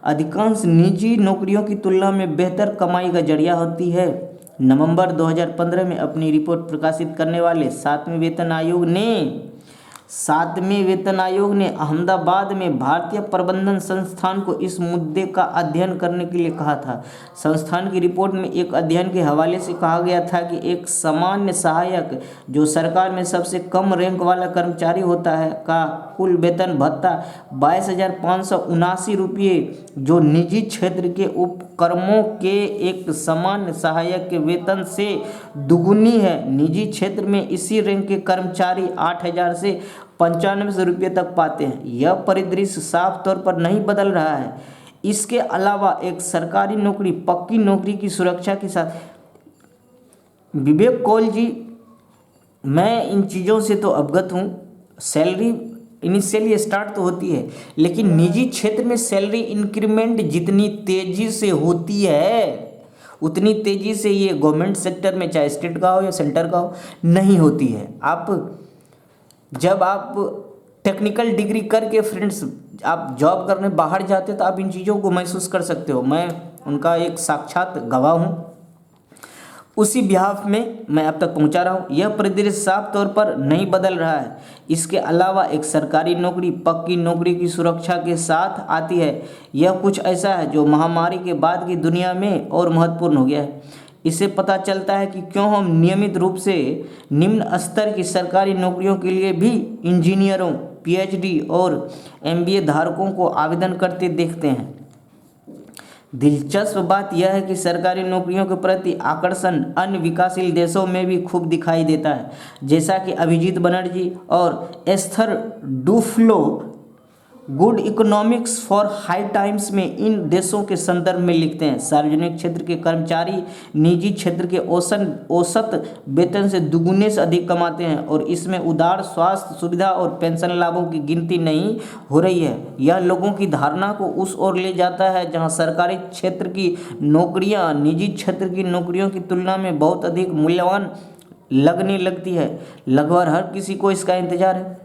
अधिकांश निजी नौकरियों की तुलना में बेहतर कमाई का जरिया होती है। नवंबर 2015 में अपनी रिपोर्ट प्रकाशित करने वाले 7वें वेतन आयोग ने अहमदाबाद में भारतीय प्रबंधन संस्थान को इस मुद्दे का अध्ययन करने के लिए कहा था। संस्थान की रिपोर्ट में एक अध्ययन के हवाले से कहा गया था कि एक सामान्य सहायक, जो सरकार में सबसे कम रैंक वाला कर्मचारी होता है, का कुल वेतन भत्ता 22,579 रुपये, जो निजी क्षेत्र के उपक्रमों के एक सामान्य सहायक के वेतन से दुगुनी है। निजी क्षेत्र में इसी रैंक के कर्मचारी 8,000 से 95 रुपये तक पाते हैं। यह परिदृश्य साफ तौर पर नहीं बदल रहा है। इसके अलावा एक सरकारी नौकरी पक्की नौकरी की सुरक्षा के साथ, विवेक कौल जी, मैं इन चीज़ों से तो अवगत हूँ। सैलरी इनिशियली स्टार्ट तो होती है, लेकिन निजी क्षेत्र में सैलरी इंक्रीमेंट जितनी तेज़ी से होती है उतनी तेज़ी से ये गवर्नमेंट सेक्टर में, चाहे स्टेट का हो या सेंटर का हो, नहीं होती है। जब आप टेक्निकल डिग्री करके फ्रेंड्स आप जॉब करने बाहर जाते हो तो आप इन चीज़ों को महसूस कर सकते हो। मैं उनका एक साक्षात गवाह हूँ। उसी बिहाफ में मैं अब तक पहुँचा रहा हूँ। यह परिदृश्य साफ तौर पर नहीं बदल रहा है। इसके अलावा एक सरकारी नौकरी पक्की नौकरी की सुरक्षा के साथ आती है। यह कुछ ऐसा है जो महामारी के बाद की दुनिया में और महत्वपूर्ण हो गया है। इससे पता चलता है कि क्यों हम नियमित रूप से निम्न स्तर की सरकारी नौकरियों के लिए भी इंजीनियरों, पीएचडी और एमबीए धारकों को आवेदन करते देखते हैं। दिलचस्प बात यह है कि सरकारी नौकरियों के प्रति आकर्षण अन्य विकासशील देशों में भी खूब दिखाई देता है। जैसा कि अभिजीत बनर्जी और Esther Duflo good economics for high times में इन देशों के संदर्भ में लिखते हैं। सार्वजनिक क्षेत्र के कर्मचारी निजी क्षेत्र के औसत वेतन से दुगुने से अधिक कमाते हैं, और इसमें उदार स्वास्थ्य सुविधा और पेंशन लाभों की गिनती नहीं हो रही है। यह लोगों की धारणा को उस ओर ले जाता है जहां सरकारी क्षेत्र की नौकरियां निजी क्षेत्र की नौकरियों की तुलना में बहुत अधिक मूल्यवान लगने लगती है। लगभग हर किसी को इसका इंतजार है।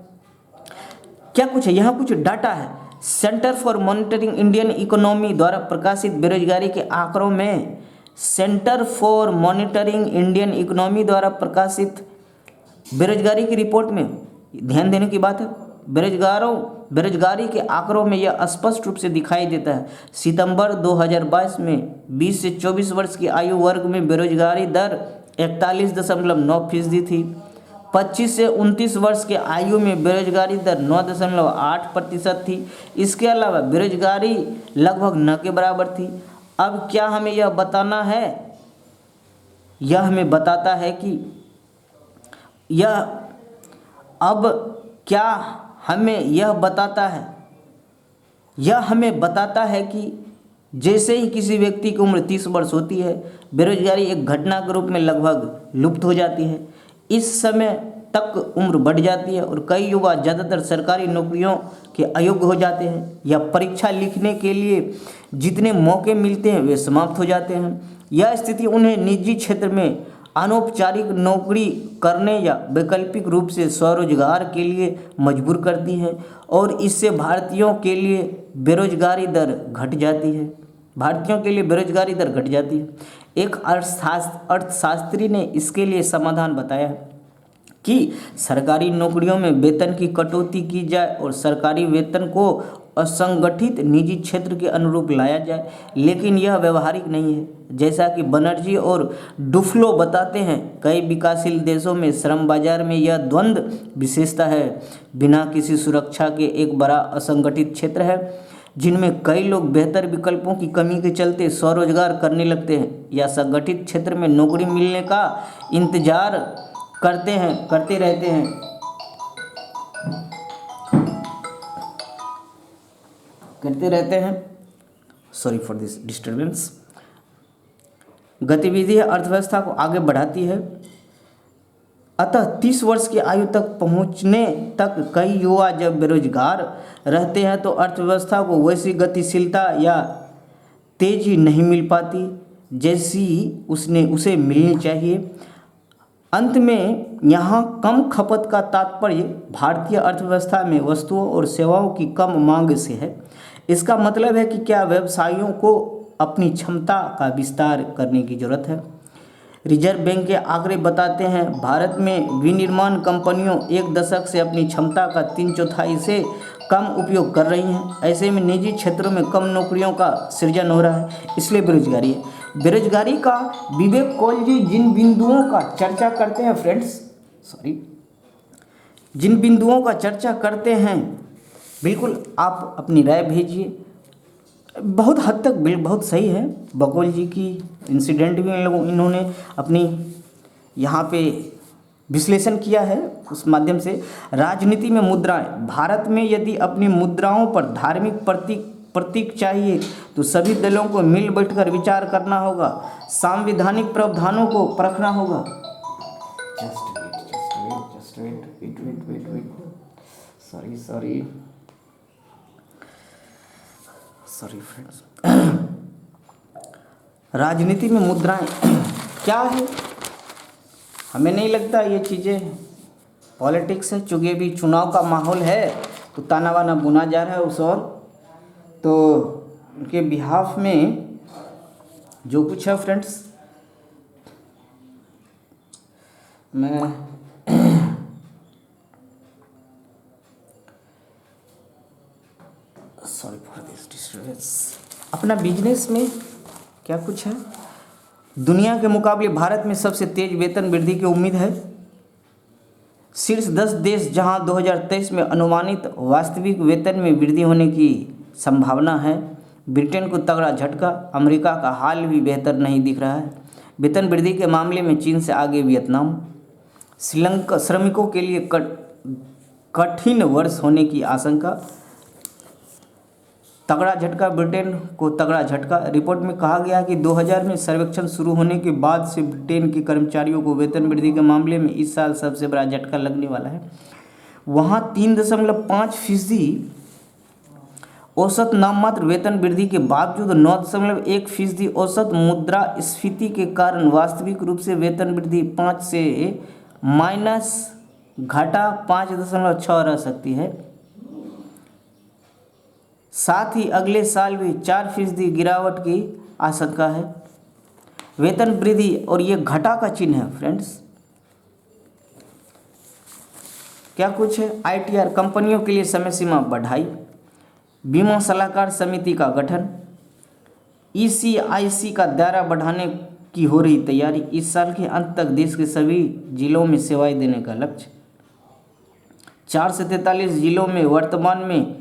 क्या कुछ है, यहाँ कुछ डाटा है। Centre for monitoring Indian economy द्वारा प्रकाशित बेरोजगारी के आंकड़ों में, centre for monitoring Indian economy द्वारा प्रकाशित बेरोजगारी की रिपोर्ट में ध्यान देने की बात है। बेरोजगारी के आंकड़ों में यह स्पष्ट रूप से दिखाई देता है। सितंबर 2022 में 20 से 24 वर्ष की आयु वर्ग में बेरोजगारी दर 41.9% थी। 25 से 29 वर्ष के आयु में बेरोजगारी दर 9.8% थी। इसके अलावा बेरोजगारी लगभग न के बराबर थी। अब क्या हमें यह बताना है, यह हमें बताता है कि यह अब क्या हमें यह बताता है, यह हमें बताता है कि जैसे ही किसी व्यक्ति की उम्र 30 वर्ष होती है, बेरोजगारी एक घटना के रूप में लगभग लुप्त हो जाती है। इस समय तक उम्र बढ़ जाती है और कई युवा ज़्यादातर सरकारी नौकरियों के अयोग्य हो जाते हैं या परीक्षा लिखने के लिए जितने मौके मिलते हैं वे समाप्त हो जाते हैं। यह स्थिति उन्हें निजी क्षेत्र में अनौपचारिक नौकरी करने या वैकल्पिक रूप से स्वरोजगार के लिए मजबूर करती है और इससे भारतीयों के लिए बेरोजगारी दर घट जाती है। एक अर्थशास्त्री ने इसके लिए समाधान बताया कि सरकारी नौकरियों में वेतन की कटौती की जाए और सरकारी वेतन को असंगठित निजी क्षेत्र के अनुरूप लाया जाए, लेकिन यह व्यवहारिक नहीं है। जैसा कि बनर्जी और डुफ्लो बताते हैं, कई विकासशील देशों में श्रम बाजार में यह द्वंद्व विशेषता है। बिना किसी सुरक्षा के एक बड़ा असंगठित क्षेत्र है जिनमें कई लोग बेहतर विकल्पों की कमी के चलते स्वरोजगार करने लगते हैं या संगठित क्षेत्र में नौकरी मिलने का इंतजार करते रहते हैं। Sorry for this disturbance. गतिविधि अर्थव्यवस्था को आगे बढ़ाती है। अतः 30 वर्ष की आयु तक पहुंचने तक कई युवा जब बेरोजगार रहते हैं तो अर्थव्यवस्था को वैसी गतिशीलता या तेजी नहीं मिल पाती जैसी उसे मिलनी चाहिए। अंत में यहाँ कम खपत का तात्पर्य भारतीय अर्थव्यवस्था में वस्तुओं और सेवाओं की कम मांग से है। इसका मतलब है कि क्या व्यवसायियों को अपनी क्षमता का विस्तार करने की जरूरत है। रिजर्व बैंक के आंकड़े बताते हैं भारत में विनिर्माण कंपनियों एक दशक से अपनी क्षमता का 3/4 से कम उपयोग कर रही हैं। ऐसे में निजी क्षेत्रों में कम नौकरियों का सृजन हो रहा है, इसलिए बेरोजगारी है। बेरोजगारी का विवेक कौल जी जिन बिंदुओं का चर्चा करते हैं जिन बिंदुओं का चर्चा करते हैं, बिल्कुल आप अपनी राय भेजिए। बहुत हद तक बहुत सही है। बकौल जी की इंसिडेंट भी इन्होंने अपनी यहाँ पे विश्लेषण किया है। उस माध्यम से राजनीति में मुद्राएं, भारत में यदि अपनी मुद्राओं पर धार्मिक प्रतीक चाहिए तो सभी दलों को मिल बैठकर विचार करना होगा, संवैधानिक प्रावधानों को परखना होगा। Sorry friends. राजनीति में मुद्राएं क्या है, हमें नहीं लगता ये चीज़ें पॉलिटिक्स है। चूँकि अभी चुनाव का माहौल है तो ताना बाना बुना जा रहा है उस ओर, तो उनके बिहाफ में जो कुछ है फ्रेंड्स, मैं सॉरी फॉर दिस डिस्टर्बेंस। अपना बिजनेस में क्या कुछ है, दुनिया के मुकाबले भारत में सबसे तेज वेतन वृद्धि की उम्मीद है। शीर्ष 10 देश जहां 2023 में अनुमानित वास्तविक वेतन में वृद्धि होने की संभावना है। ब्रिटेन को तगड़ा झटका, अमेरिका का हाल भी बेहतर नहीं दिख रहा है। वेतन वृद्धि के मामले में चीन से आगे वियतनाम। श्रीलंका श्रमिकों के लिए कठिन वर्ष होने की आशंका। तगड़ा झटका, ब्रिटेन को तगड़ा झटका। रिपोर्ट में कहा गया कि 2000 में सर्वेक्षण शुरू होने के बाद से ब्रिटेन के कर्मचारियों को वेतन वृद्धि के मामले में इस साल सबसे बड़ा झटका लगने वाला है। वहाँ 3.5% औसत नाममात्र वेतन वृद्धि के बावजूद 9.1% औसत मुद्रास्फीति के कारण वास्तविक रूप से वेतन वृद्धि 5 से माइनस घटा 5.6 रह सकती है। साथ ही अगले साल भी 4% गिरावट की आशंका है। वेतन वृद्धि और ये घटा का चिन्ह है फ्रेंड्स। क्या कुछ है? ITR कंपनियों के लिए समय सीमा बढ़ाई, बीमा सलाहकार समिति का गठन, ECIC का दायरा बढ़ाने की हो रही तैयारी, इस साल के अंत तक देश के सभी जिलों में सेवाएं देने का लक्ष्य। 4 से 43 जिलों में वर्तमान में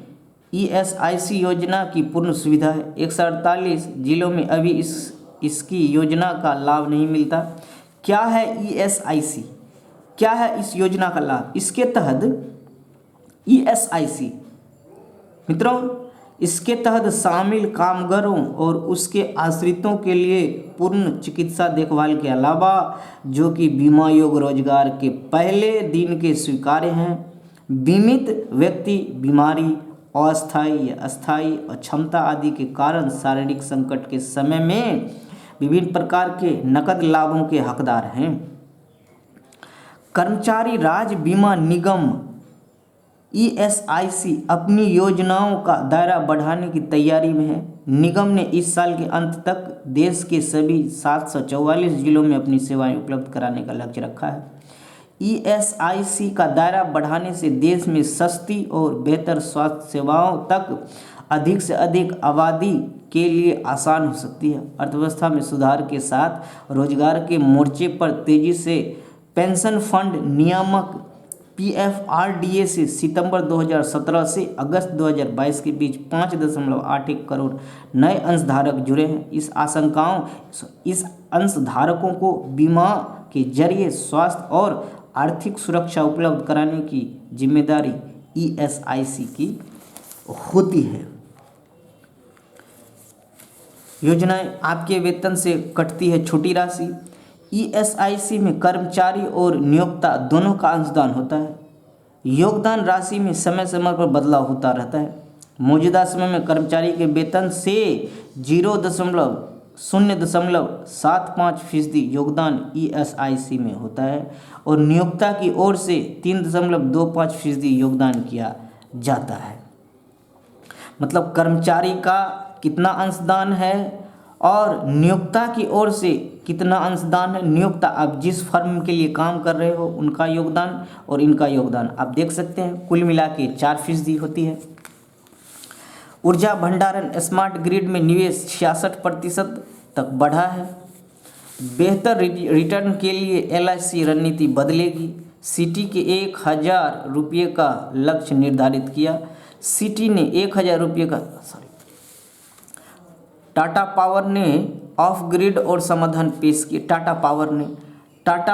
ESIC योजना की पूर्ण सुविधा है। 148 जिलों में अभी इसकी योजना का लाभ नहीं मिलता। क्या है ESIC? क्या है इस योजना का लाभ? इसके तहत ESIC मित्रों, इसके तहत शामिल कामगारों और उसके आश्रितों के लिए पूर्ण चिकित्सा देखभाल के अलावा जो कि बीमा योग्य रोजगार के पहले दिन के स्वीकार्य हैं, बीमित व्यक्ति बीमारी, अस्थायी या अस्थायी अक्षमता आदि के कारण शारीरिक संकट के समय में विभिन्न प्रकार के नकद लाभों के हकदार हैं। कर्मचारी राज्य बीमा निगम ESIC अपनी योजनाओं का दायरा बढ़ाने की तैयारी में है। निगम ने इस साल के अंत तक देश के सभी 744 जिलों में अपनी सेवाएं उपलब्ध कराने का लक्ष्य रखा है। ESIC का दायरा बढ़ाने से देश में सस्ती और बेहतर स्वास्थ्य सेवाओं तक अधिक से अधिक आबादी के लिए आसान हो सकती है। अर्थव्यवस्था में सुधार के साथ रोजगार के मोर्चे पर तेजी से पेंशन फंड नियामक PFRDA से सितंबर 2017 से अगस्त 2022 के बीच 5.81 करोड़ नए अंशधारक जुड़े हैं। इस अंशधारकों को बीमा के जरिए स्वास्थ्य और आर्थिक सुरक्षा उपलब्ध कराने की जिम्मेदारी ESIC की होती है। योजनाएं आपके वेतन से कटती है छोटी राशि। ESIC में कर्मचारी और नियोक्ता दोनों का अंशदान होता है। योगदान राशि में समय समय पर बदलाव होता रहता है। मौजूदा समय में कर्मचारी के वेतन से 0.75% योगदान ESIC में होता है और नियोक्ता की ओर से 3.25% योगदान किया जाता है। मतलब कर्मचारी का कितना अंशदान है और नियोक्ता की ओर से कितना अंशदान है। नियोक्ता आप जिस फर्म के लिए काम कर रहे हो उनका योगदान और इनका योगदान आप देख सकते हैं, कुल मिला के 4% होती है। ऊर्जा भंडारण स्मार्ट ग्रिड में निवेश 66% तक बढ़ा है। बेहतर रिटर्न के लिए LIC रणनीति बदलेगी। सिटी के 1000 रुपये का लक्ष्य निर्धारित किया। सिटी ने 1000 रुपये का टाटा पावर ने ऑफ ग्रिड और समाधान पेश किए। टाटा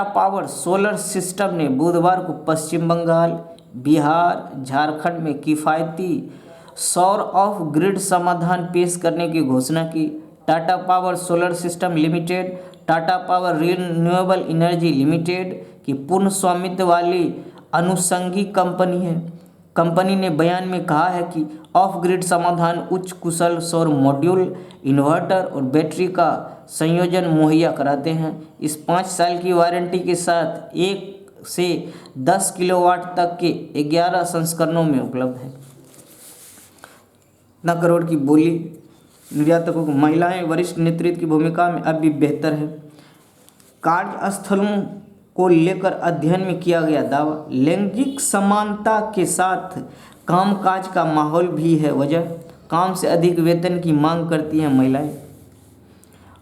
पावर सोलर सिस्टम ने बुधवार को पश्चिम बंगाल, बिहार, झारखंड में किफ़ायती सौर ऑफ ग्रिड समाधान पेश करने की घोषणा की। Tata power solar system limited Tata power renewable energy limited की पूर्ण स्वामित्व वाली अनुषंगी कंपनी है। कंपनी ने बयान में कहा है कि ऑफ ग्रिड समाधान उच्च कुशल सौर मॉड्यूल, इन्वर्टर और बैटरी का संयोजन मुहैया कराते हैं। इस 5 साल की वारंटी के साथ 1 से 10 किलोवाट तक के 11 संस्करणों में उपलब्ध है। न करोड़ की बोली निर्यातकों को महिलाएं वरिष्ठ नेतृत्व की भूमिका में अब भी बेहतर है। कार्यस्थलों को लेकर अध्ययन में किया गया दावा। लैंगिक समानता के साथ कामकाज का माहौल भी है वजह। काम से अधिक वेतन की मांग करती हैं महिलाएं।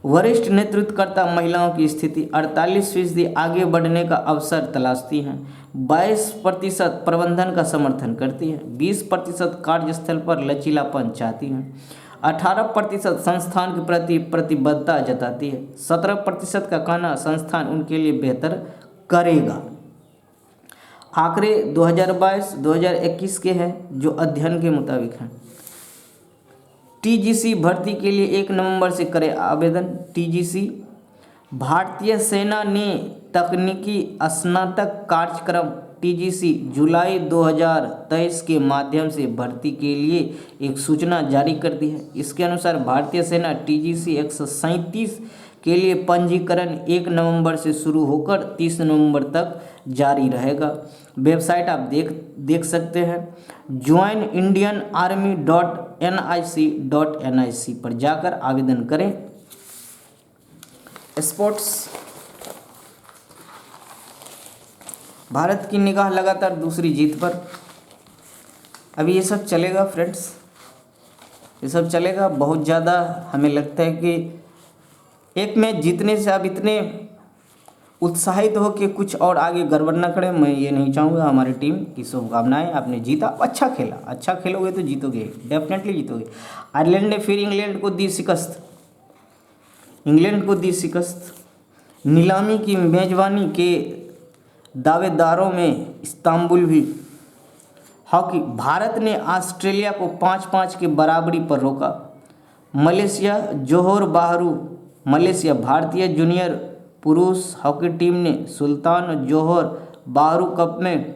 वरिष्ठ नेतृत्वकर्ता महिलाओं की स्थिति 48% आगे बढ़ने का अवसर तलाशती हैं। 22% प्रबंधन का समर्थन करती हैं। 20% कार्यस्थल पर लचीलापन चाहती हैं। 18% संस्थान के प्रति प्रतिबद्धता जताती है। 17% का कहना संस्थान उनके लिए बेहतर करेगा। आंकड़े 2022-2021 के हैं जो अध्ययन के मुताबिक हैं। TGC भर्ती के लिए 1 नवंबर से करें आवेदन। TGC भारतीय सेना ने तकनीकी स्नातक कार्यक्रम TGC जुलाई 2023 के माध्यम से भर्ती के लिए एक सूचना जारी कर दी है। इसके अनुसार भारतीय सेना TGC 137 के लिए पंजीकरण 1 नवंबर से शुरू होकर 30 नवंबर तक जारी रहेगा। वेबसाइट आप देख सकते हैं joinindianarmy.nic.nic पर जाकर आवेदन करें। स्पोर्ट्स भारत की निगाह लगातार दूसरी जीत पर। अभी ये सब चलेगा फ्रेंड्स, ये सब चलेगा। बहुत ज़्यादा हमें लगता है कि एक मैच जीतने से आप इतने उत्साहित हो कि कुछ और आगे गड़बड़ न करें, मैं ये नहीं चाहूँगा। हमारी टीम की शुभकामनाएं। आपने जीता, अच्छा खेला, अच्छा खेलोगे तो जीतोगे, डेफिनेटली जीतोगे। आयरलैंड ने फिर इंग्लैंड को दी शिकस्त, इंग्लैंड को दी शिकस्त। नीलामी की मेजबानी के दावेदारों में इस्तांबुल भी। हॉकी, भारत ने ऑस्ट्रेलिया को 5-5 की बराबरी पर रोका। मलेशिया जोहोर बाहरू, मलेशिया भारतीय जूनियर पुरुष हॉकी टीम ने सुल्तान जोहोर बाहरू कप में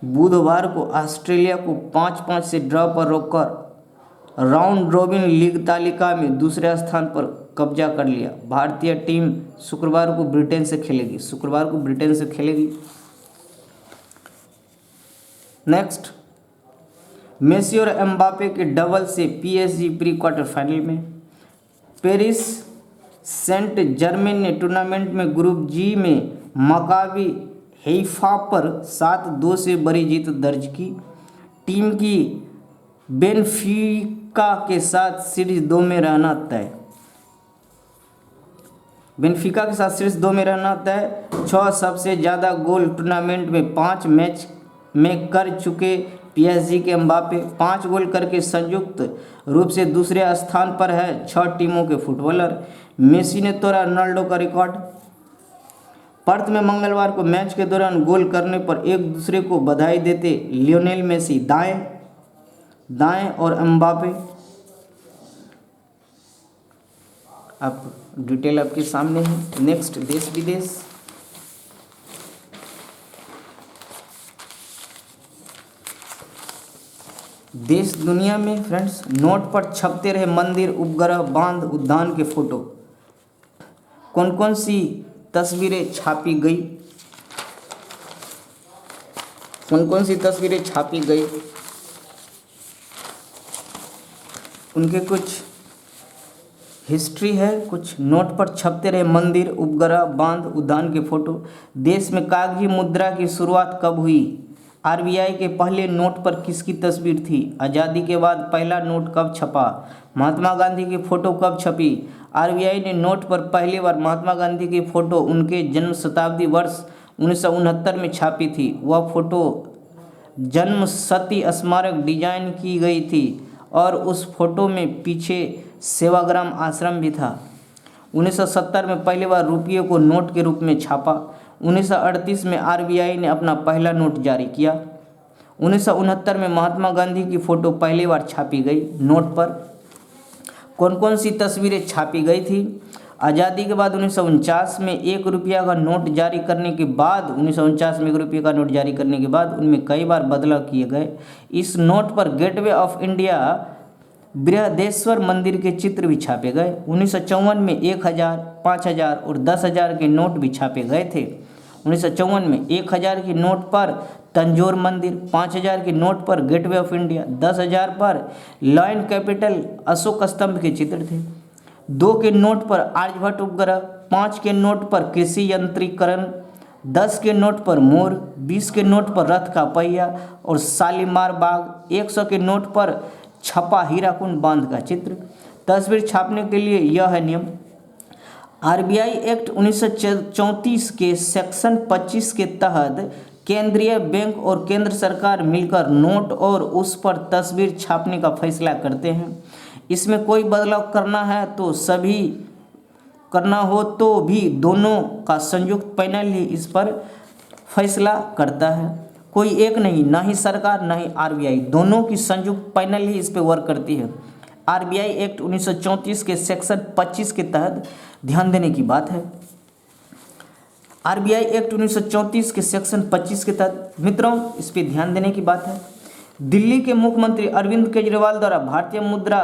बुधवार को ऑस्ट्रेलिया को 5-5 से ड्रॉ पर रोककर राउंड रोबिन लीग तालिका में दूसरे स्थान पर कब्जा कर लिया। भारतीय टीम शुक्रवार को ब्रिटेन से खेलेगी, शुक्रवार को ब्रिटेन से खेलेगी। नेक्स्ट, मेसी और एम्बापे के डबल से पीएसजी प्री क्वार्टर फाइनल में। पेरिस सेंट जर्मेन ने टूर्नामेंट में ग्रुप जी में मकाबी हैफा पर 7-2 से बड़ी जीत दर्ज की। टीम की बेनफिका के साथ सीरीज 2 में रहना तय। बेनफिका के साथ सीरीज 2 में रहना तय। 6 सबसे ज़्यादा गोल टूर्नामेंट में 5 मैच में कर चुके पीएसजी के एम्बापे 5 गोल करके संयुक्त रूप से दूसरे स्थान पर है। 6 टीमों के फुटबॉलर। मेसी ने तोड़ा रोनाल्डो का रिकॉर्ड। पर्थ में मंगलवार को मैच के दौरान गोल करने पर एक दूसरे को बधाई देते लियोनेल मेसी दाएं और एम्बापे। अब डिटेल आपके सामने है। नेक्स्ट, देश विदेश। देश दुनिया में फ्रेंड्स, नोट पर छपते रहे मंदिर, उपग्रह, बांध, उद्यान के फोटो। कौन कौन सी तस्वीरें छापी गई, कौन कौन सी तस्वीरें छापी गई, उनके कुछ हिस्ट्री है। कुछ नोट पर छपते रहे मंदिर, उपग्रह, बांध, उद्यान के फोटो। देश में कागजी मुद्रा की शुरुआत कब हुई? आरबीआई के पहले नोट पर किसकी तस्वीर थी? आज़ादी के बाद पहला नोट कब छपा? महात्मा गांधी की फ़ोटो कब छपी? आरबीआई ने नोट पर पहली बार महात्मा गांधी की फ़ोटो उनके जन्म शताब्दी वर्ष 1969 में छापी थी। वह फ़ोटो जन्म शती स्मारक डिजाइन की गई थी और उस फोटो में पीछे सेवाग्राम आश्रम भी था। 1970 में पहली बार रुपये को नोट के रूप में छापा। 1938 में आरबीआई ने अपना पहला नोट जारी किया। 1969 में महात्मा गांधी की फ़ोटो पहली बार छापी गई। नोट पर कौन कौन सी तस्वीरें छापी गई थी? आज़ादी के बाद 1949 में 1 रुपया का नोट जारी करने के बाद 1949 में 1 रुपये का नोट जारी करने के बाद उनमें कई बार बदलाव किए गए। इस नोट पर गेटवे ऑफ इंडिया बृहदेश्वर मंदिर के चित्र भी छापे गए। 1954 में 1000, 5000 और 10,000 के नोट भी छापे गए थे। 1954 में 1000 की नोट पर तंजौर मंदिर, 5000 की नोट पर गेटवे ऑफ इंडिया, 10,000 पर लॉयन कैपिटल अशोक स्तंभ के चित्र थे। 2 के नोट पर आर्यभट्ट उपग्रह, 5 के नोट पर कृषि यंत्रीकरण, 10 के नोट पर मोर, 20 के नोट पर रथ का पहिया और शालीमार बाग, 100 के नोट पर छपा हीराकुंड बांध का चित्र। तस्वीर छापने के लिए यह है नियम। आरबीआई एक्ट 1934 के सेक्शन 25 के तहत केंद्रीय बैंक और केंद्र सरकार मिलकर नोट और उस पर तस्वीर छापने का फैसला करते हैं। इसमें कोई बदलाव करना है तो सभी करना हो तो भी दोनों का संयुक्त पैनल ही इस पर फैसला करता है। कोई एक नहीं, ना ही सरकार ना ही आरबीआई, दोनों की संयुक्त पैनल ही इस पर वर्क करती है। आरबीआई एक्ट 1934 के सेक्शन 25 के तहत ध्यान देने की बात है। आरबीआई एक्ट 1934 के सेक्शन 25 के तहत मित्रों इस पर ध्यान देने की बात है। दिल्ली के मुख्यमंत्री अरविंद केजरीवाल द्वारा भारतीय मुद्रा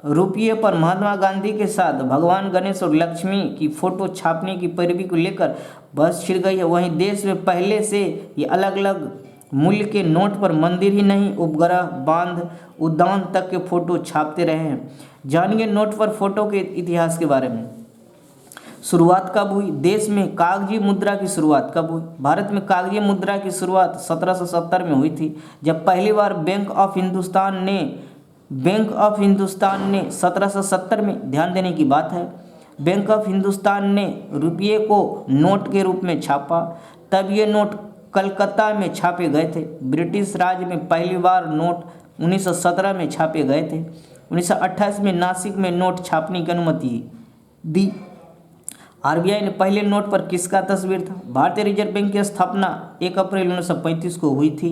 रुपये पर महात्मा गांधी के साथ भगवान गणेश और लक्ष्मी की फोटो छापने की पैरवी को लेकर बहस छिड़ गई है। वहीं देश में पहले से ये अलग अलग मूल्य के नोट पर मंदिर ही नहीं, उपग्रह, बांध, उद्यान तक के फोटो छापते रहे हैं। जानिए नोट पर फोटो के इतिहास के बारे में। शुरुआत कब हुई? देश में कागजी मुद्रा की शुरुआत कब हुई? भारत में कागजी मुद्रा की शुरुआत 1770 में हुई थी, जब पहली बार बैंक ऑफ हिंदुस्तान ने 1770 में, ध्यान देने की बात है, बैंक ऑफ हिंदुस्तान ने रुपये को नोट के रूप में छापा। तब ये नोट कलकत्ता में छापे गए थे। ब्रिटिश राज में पहली बार नोट 1917 में छापे गए थे। 1928 में नासिक में नोट छापने की अनुमति दी। आरबीआई ने पहले नोट पर किसका तस्वीर था? भारतीय रिजर्व बैंक की स्थापना 1 अप्रैल 1935 को हुई थी।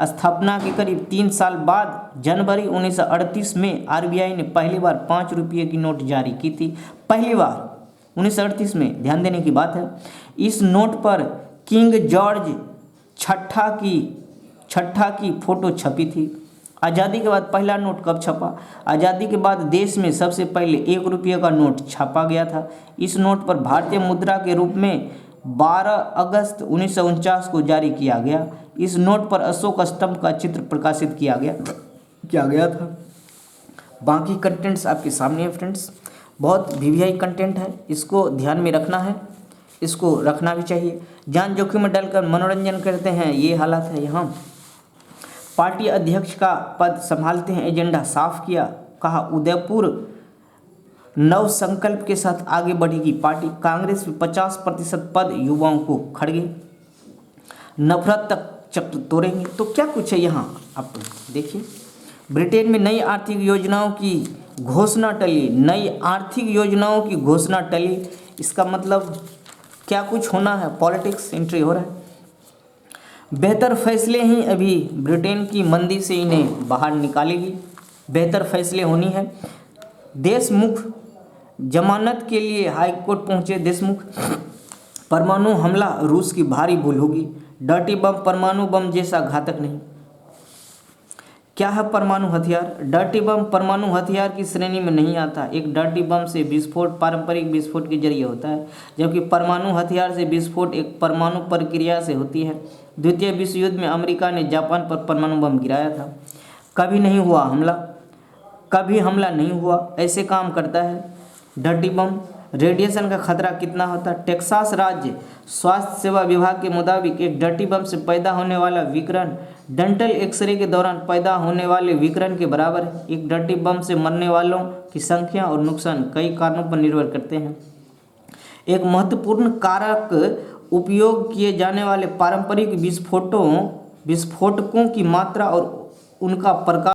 स्थापना के करीब 3 साल बाद जनवरी 1938 में आरबीआई ने पहली बार 5 रुपये की नोट जारी की थी। पहली बार 1938 में, ध्यान देने की बात है। इस नोट पर किंग जॉर्ज छठा की फोटो छपी थी। आज़ादी के बाद पहला नोट कब छपा? आज़ादी के बाद देश में सबसे पहले 1 रुपये का नोट छापा गया था। इस नोट पर भारतीय मुद्रा के रूप में 12 अगस्त 1949 को जारी किया गया। इस नोट पर अशोक स्तंभ का चित्र प्रकाशित किया गया था। बाकी कंटेंट्स आपके सामने है फ्रेंड्स। बहुत वीवीआई कंटेंट है, इसको ध्यान में रखना है, इसको रखना भी चाहिए। जान जोखिम में डालकर मनोरंजन करते हैं, ये हालत है यहाँ। पार्टी अध्यक्ष का पद संभालते हैं, एजेंडा साफ किया, कहा उदयपुर नव संकल्प के साथ आगे बढ़ेगी पार्टी। कांग्रेस में 50% पद युवाओं को, खड़गे नफरत तक चक्र तोड़ेंगे। तो क्या कुछ है यहाँ आप देखिए। ब्रिटेन में नई आर्थिक योजनाओं की घोषणा टली। नई आर्थिक योजनाओं की घोषणा टली, इसका मतलब क्या कुछ होना है? पॉलिटिक्स एंट्री हो रहा है। बेहतर फैसले ही अभी ब्रिटेन की मंदी से इन्हें बाहर निकालेगी। बेहतर फैसले होनी है। देशमुख जमानत के लिए हाईकोर्ट पहुंचे। देशमुख, परमाणु हमला रूस की भारी भूल होगी। डर्टी बम परमाणु बम जैसा घातक नहीं। क्या है परमाणु हथियार? डर्टी बम परमाणु हथियार की श्रेणी में नहीं आता। एक डर्टी बम से विस्फोट पारंपरिक विस्फोट के जरिए होता है, जबकि परमाणु हथियार से विस्फोट एक परमाणु प्रक्रिया से होती है। द्वितीय विश्व युद्ध में अमेरिका ने जापान पर परमाणु बम गिराया था। कभी नहीं हुआ हमला, कभी हमला नहीं हुआ, ऐसे काम करता है डर्टी बम। रेडिएशन का खतरा कितना होता है? टेक्सास राज्य स्वास्थ्य सेवा विभाग के मुताबिक एक डर्टी बम से पैदा होने वाला विकिरण डेंटल एक्सरे के दौरान पैदा होने वाले विकिरण के बराबर है। एक डर्टी बम से मरने वालों की संख्या और नुकसान कई कारणों पर निर्भर करते हैं। एक महत्वपूर्ण कारक उपयोग किए जाने वाले पारंपरिक विस्फोटकों की मात्रा और उनका प्रकार